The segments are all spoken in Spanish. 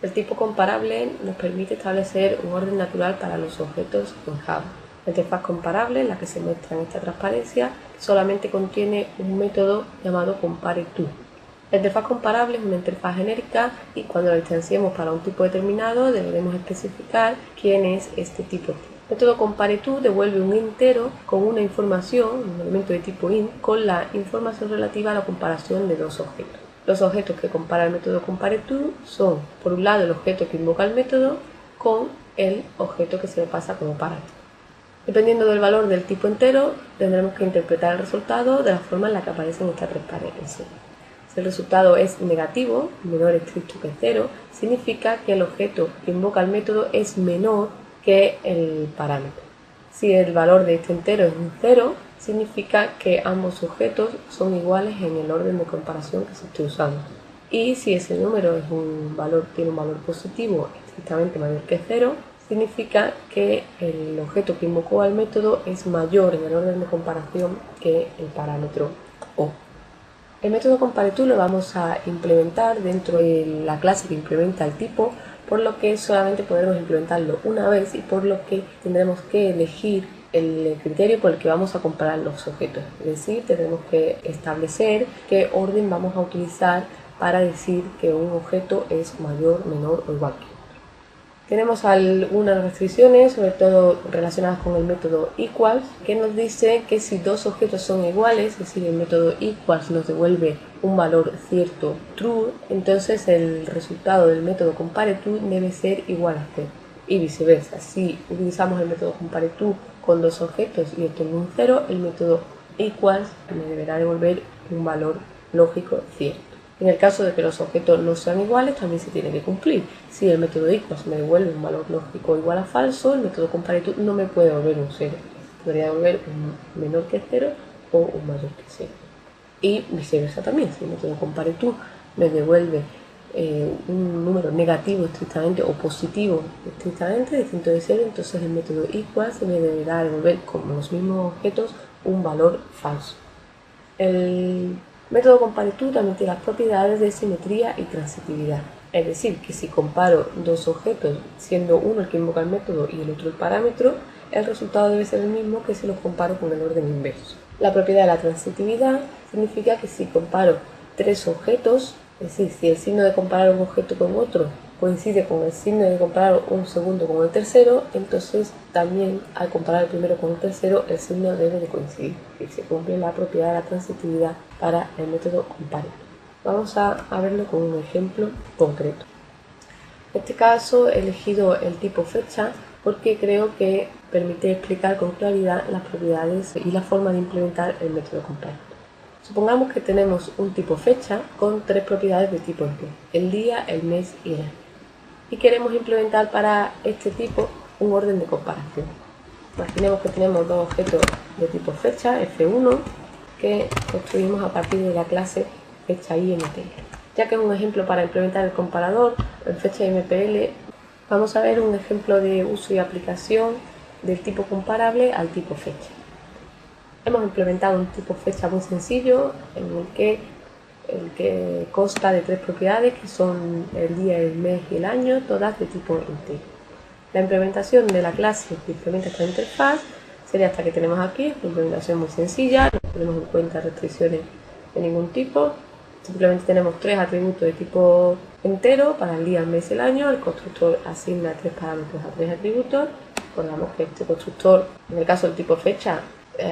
El tipo comparable nos permite establecer un orden natural para los objetos en Java. La interfaz comparable, la que se muestra en esta transparencia, solamente contiene un método llamado compareTo. La interfaz comparable es una interfaz genérica y cuando la instanciemos para un tipo determinado deberemos especificar quién es este tipo. El método compareTo devuelve un entero con una información, un elemento de tipo int, con la información relativa a la comparación de dos objetos. Los objetos que compara el método compareTo son, por un lado, el objeto que invoca el método con el objeto que se le pasa como parámetro. Dependiendo del valor del tipo entero, tendremos que interpretar el resultado de la forma en la que aparece en esta transparencia. Si el resultado es negativo, menor estricto que 0, significa que el objeto que invoca el método es menor que el parámetro. Si el valor de este entero es un 0, significa que ambos objetos son iguales en el orden de comparación que se esté usando. Y si ese número tiene un valor positivo estrictamente mayor que 0, significa que el objeto que invocó al método es mayor en el orden de comparación que el parámetro O. El método compareTo lo vamos a implementar dentro de la clase que implementa el tipo, por lo que solamente podremos implementarlo una vez y por lo que tendremos que elegir el criterio por el que vamos a comparar los objetos. Es decir, tendremos que establecer qué orden vamos a utilizar para decir que un objeto es mayor, menor o igual que otro. Tenemos algunas restricciones, sobre todo relacionadas con el método equals, que nos dice que si dos objetos son iguales, es decir, el método equals nos devuelve un valor cierto true, entonces el resultado del método compareTo debe ser igual a 0. Y viceversa, si utilizamos el método compareTo con dos objetos y obtengo un 0, el método equals me deberá devolver un valor lógico cierto. En el caso de que los objetos no sean iguales, también se tiene que cumplir. Si el método equals me devuelve un valor lógico igual a falso, el método compareTo no me puede devolver un 0. Podría devolver un menor que 0 o un mayor que 0. Y viceversa también, si el método compareTo me devuelve un número negativo estrictamente o positivo estrictamente distinto de 0, entonces el método equals me deberá devolver con los mismos objetos un valor falso. El método compareTo también tiene las propiedades de simetría y transitividad. Es decir, que si comparo dos objetos, siendo uno el que invoca el método y el otro el parámetro, el resultado debe ser el mismo que si los comparo con el orden inverso. La propiedad de la transitividad significa que si comparo tres objetos, es decir, si el signo de comparar un objeto con otro coincide con el signo de comparar un segundo con el tercero, entonces también al comparar el primero con el tercero el signo debe de coincidir y se cumple la propiedad de la transitividad para el método compareTo. Vamos a verlo con un ejemplo concreto. En este caso he elegido el tipo fecha porque creo que permite explicar con claridad las propiedades y la forma de implementar el método compareTo. Supongamos que tenemos un tipo fecha con tres propiedades de tipo entero: el día, el mes y el año. Y queremos implementar para este tipo un orden de comparación. Imaginemos que tenemos dos objetos de tipo fecha, F1, que construimos a partir de la clase fechaIMPL. Ya que es un ejemplo para implementar el comparador en fechaIMPL, vamos a ver un ejemplo de uso y aplicación del tipo comparable al tipo fecha. Hemos implementado un tipo fecha muy sencillo en el que consta de tres propiedades que son el día, el mes y el año, todas de tipo entero. La implementación de la clase que implementa esta interfaz sería esta que tenemos aquí. Es una implementación muy sencilla, no tenemos en cuenta restricciones de ningún tipo. Simplemente tenemos tres atributos de tipo entero para el día, el mes y el año. El constructor asigna tres parámetros a tres atributos. Recordamos que este constructor, en el caso del tipo fecha,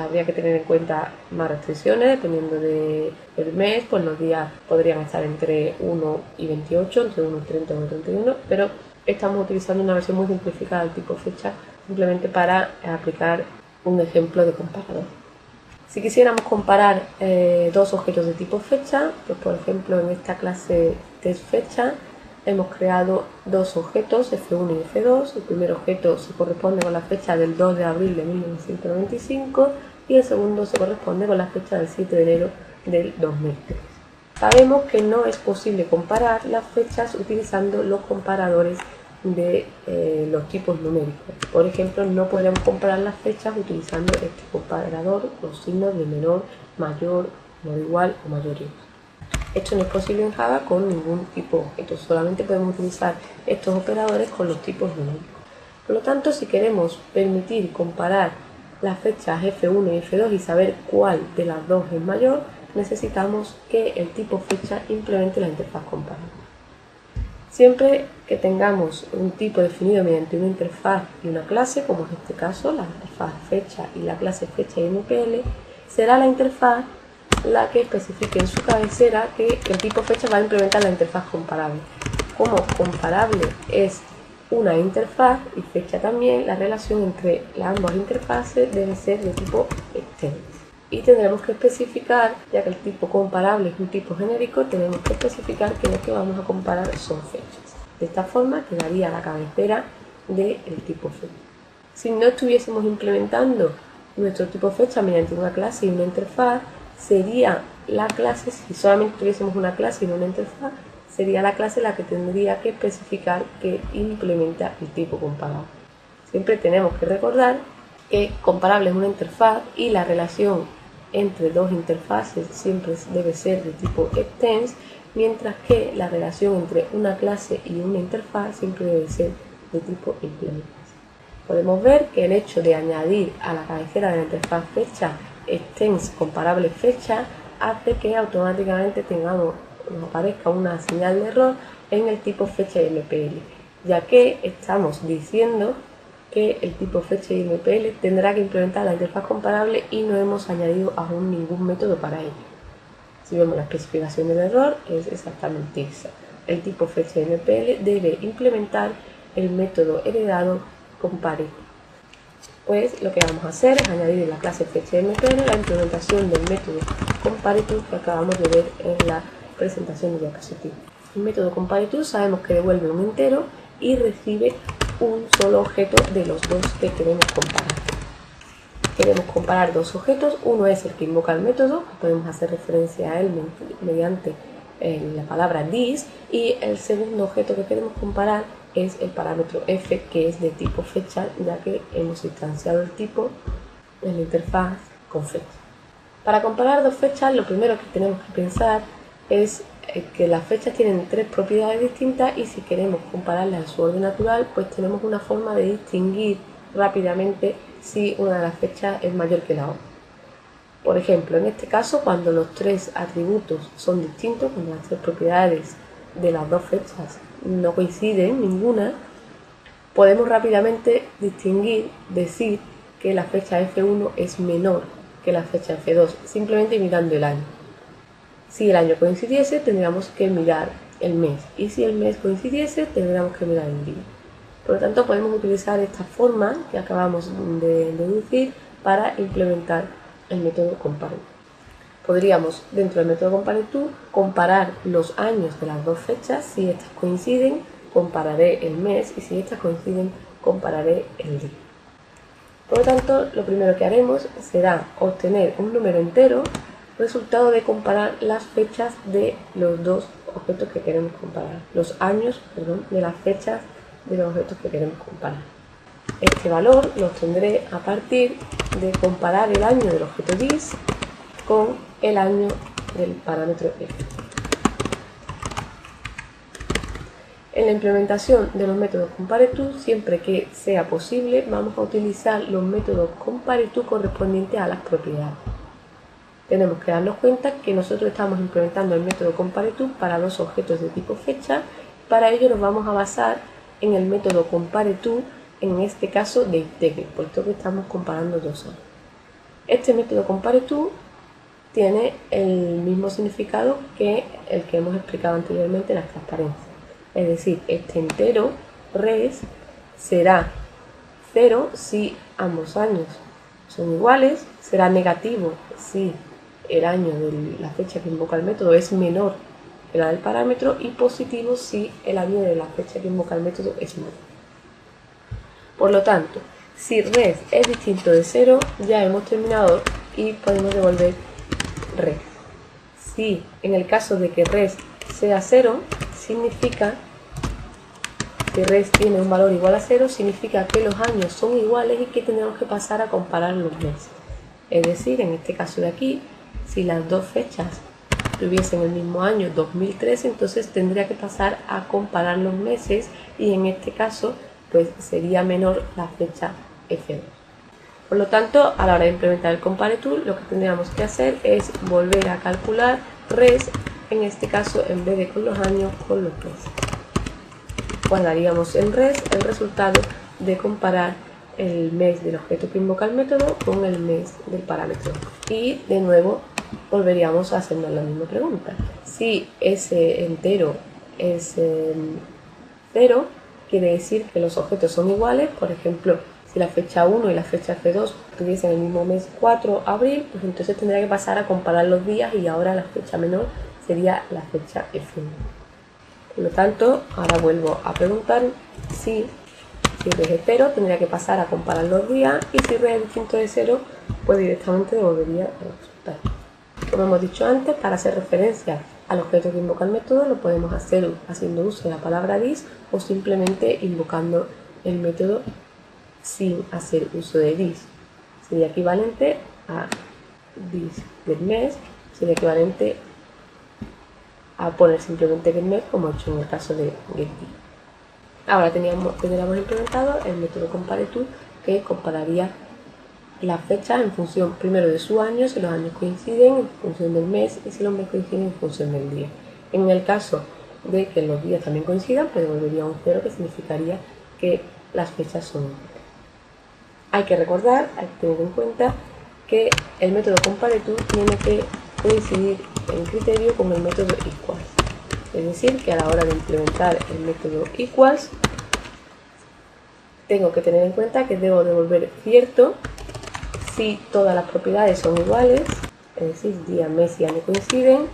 habría que tener en cuenta más restricciones dependiendo del mes, pues los días podrían estar entre 1 y 28, entre 1 y 30 y 1 y 31, pero estamos utilizando una versión muy simplificada del tipo fecha simplemente para aplicar un ejemplo de comparador. Si quisiéramos comparar dos objetos de tipo fecha, pues por ejemplo en esta clase testFecha hemos creado dos objetos, F1 y F2. El primer objeto se corresponde con la fecha del 2 de abril de 1995 y el segundo se corresponde con la fecha del 7 de enero del 2003. Sabemos que no es posible comparar las fechas utilizando los comparadores de los tipos numéricos. Por ejemplo, no podríamos comparar las fechas utilizando este comparador, los signos de menor, mayor, menor igual o mayor igual. Esto no es posible en Java con ningún tipo de objeto, solamente podemos utilizar estos operadores con los tipos numéricos. Por lo tanto, si queremos permitir comparar las fechas F1 y F2 y saber cuál de las dos es mayor, necesitamos que el tipo fecha implemente la interfaz comparable. Siempre que tengamos un tipo definido mediante una interfaz y una clase, como es este caso, la interfaz fecha y la clase fecha y MPL, será la interfaz la que especifique en su cabecera que el tipo fecha va a implementar la interfaz comparable. Como comparable es una interfaz y fecha también, la relación entre las ambas interfaces debe ser de tipo extends. Y tendremos que especificar, ya que el tipo comparable es un tipo genérico, tenemos que especificar que lo que vamos a comparar son fechas. De esta forma quedaría la cabecera del tipo fecha. Si no estuviésemos implementando nuestro tipo fecha mediante una clase y una interfaz, sería la clase, si solamente tuviésemos una clase y no una interfaz, sería la clase la que tendría que especificar que implementa el tipo comparable. Siempre tenemos que recordar que comparable es una interfaz y la relación entre dos interfaces siempre debe ser de tipo extends, mientras que la relación entre una clase y una interfaz siempre debe ser de tipo implement. Podemos ver que el hecho de añadir a la cabecera de la interfaz fecha extends comparable fecha hace que automáticamente nos aparezca una señal de error en el tipo fecha y MPL, ya que estamos diciendo que el tipo fecha y MPL tendrá que implementar la interfaz comparable y no hemos añadido aún ningún método para ello. Si vemos la especificación del error, es exactamente esa. El tipo fecha y MPL debe implementar el método heredado compare. Pues lo que vamos a hacer es añadir en la clase fecha y MPL la implementación del método compare2 que acabamos de ver en la presentación de diapositiva. El método compare2 sabemos que devuelve un entero y recibe un solo objeto de los dos que queremos comparar. Queremos comparar dos objetos, uno es el que invoca el método, podemos hacer referencia a él mediante la palabra this, y el segundo objeto que queremos comparar es el parámetro f, que es de tipo fecha, ya que hemos instanciado el tipo en la interfaz con fecha. Para comparar dos fechas, lo primero que tenemos que pensar es que las fechas tienen tres propiedades distintas y si queremos compararlas en su orden natural, pues tenemos una forma de distinguir rápidamente si una de las fechas es mayor que la otra. Por ejemplo, en este caso, cuando los tres atributos son distintos, cuando las tres propiedades de las dos fechas no coinciden ninguna, podemos rápidamente decir que la fecha F1 es menor que la fecha F2, simplemente mirando el año. Si el año coincidiese, tendríamos que mirar el mes, y si el mes coincidiese, tendríamos que mirar el día. Por lo tanto, podemos utilizar esta forma que acabamos de deducir para implementar el método compare. Podríamos, dentro del método compare2, comparar los años de las dos fechas. Si estas coinciden, compararé el mes, y si estas coinciden, compararé el día. Por lo tanto, lo primero que haremos será obtener un número entero, resultado de comparar las fechas de los dos objetos que queremos comparar, los años, de las fechas de los objetos que queremos comparar. Este valor lo obtendré a partir de comparar el año del objeto this con el año del parámetro f. En la implementación de los métodos compare2, siempre que sea posible, vamos a utilizar los métodos compare2 correspondientes a las propiedades. Tenemos que darnos cuenta que nosotros estamos implementando el método compare2 para dos objetos de tipo fecha. Para ello nos vamos a basar en el método compare2, en este caso de integer, puesto que estamos comparando dos años. Este método compare2 tiene el mismo significado que el que hemos explicado anteriormente en las transparencias. Es decir, este entero res será 0 si ambos años son iguales, será negativo si el año de la fecha que invoca el método es menor que la del parámetro y positivo si el año de la fecha que invoca el método es menor. Por lo tanto, si res es distinto de 0, ya hemos terminado y podemos devolver res. Si en el caso de que res sea 0, significa que res tiene un valor igual a 0, significa que los años son iguales y que tendremos que pasar a comparar los meses. Es decir, en este caso de aquí, si las dos fechas tuviesen el mismo año 2003, entonces tendría que pasar a comparar los meses y en este caso pues sería menor la fecha F2. Por lo tanto, a la hora de implementar el CompareTool, lo que tendríamos que hacer es volver a calcular res, en este caso en vez de con los años, con los meses. Guardaríamos en res el resultado de comparar el mes del objeto que invoca el método con el mes del parámetro. Y de nuevo volveríamos a hacernos la misma pregunta. Si ese entero es 0, quiere decir que los objetos son iguales. Por ejemplo, si la fecha 1 y la fecha F2 tuviesen el mismo mes 4 de abril, pues entonces tendría que pasar a comparar los días y ahora la fecha menor sería la fecha F1. Por lo tanto, ahora vuelvo a preguntar si res es 0, tendría que pasar a comparar los días, y si res es distinto de 0, pues directamente devolvería el resultado. Como hemos dicho antes, para hacer referencia al objeto que invoca el método lo podemos hacer haciendo uso de la palabra this o simplemente invocando el método sin hacer uso de this. Sería equivalente a this del mes, sería equivalente a poner simplemente getMes como he hecho en el caso de getDis. Ahora tendríamos implementado el método CompareTool, que compararía las fechas en función primero de su año, si los años coinciden, en función del mes, y si los meses coinciden en función del día. En el caso de que los días también coincidan, pues devolvería un 0, que significaría que las fechas son iguales. Hay que recordar, hay que tener en cuenta que el método CompareTool tiene que coincidir en criterio con el método equals. Es decir, que a la hora de implementar el método equals, tengo que tener en cuenta que debo devolver cierto si todas las propiedades son iguales, es decir, día, mes y año coinciden,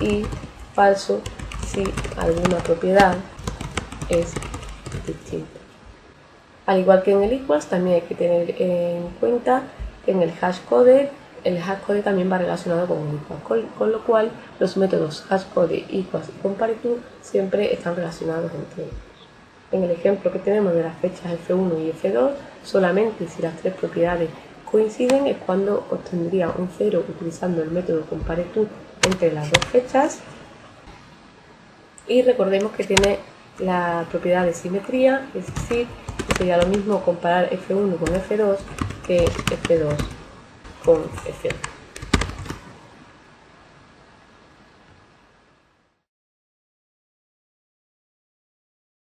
y falso si alguna propiedad es distinta. Al igual que en el equals, también hay que tener en cuenta que en el hashcode también va relacionado con el equals, con lo cual los métodos hashcode, equals y CompareTool siempre están relacionados entre ellos. En el ejemplo que tenemos de las fechas F1 y F2, solamente si las tres propiedades coinciden es cuando obtendría un 0 utilizando el método CompareTool entre las dos fechas. Y recordemos que tiene la propiedad de simetría, es decir, que sería lo mismo comparar F1 con F2 que F2 con F1.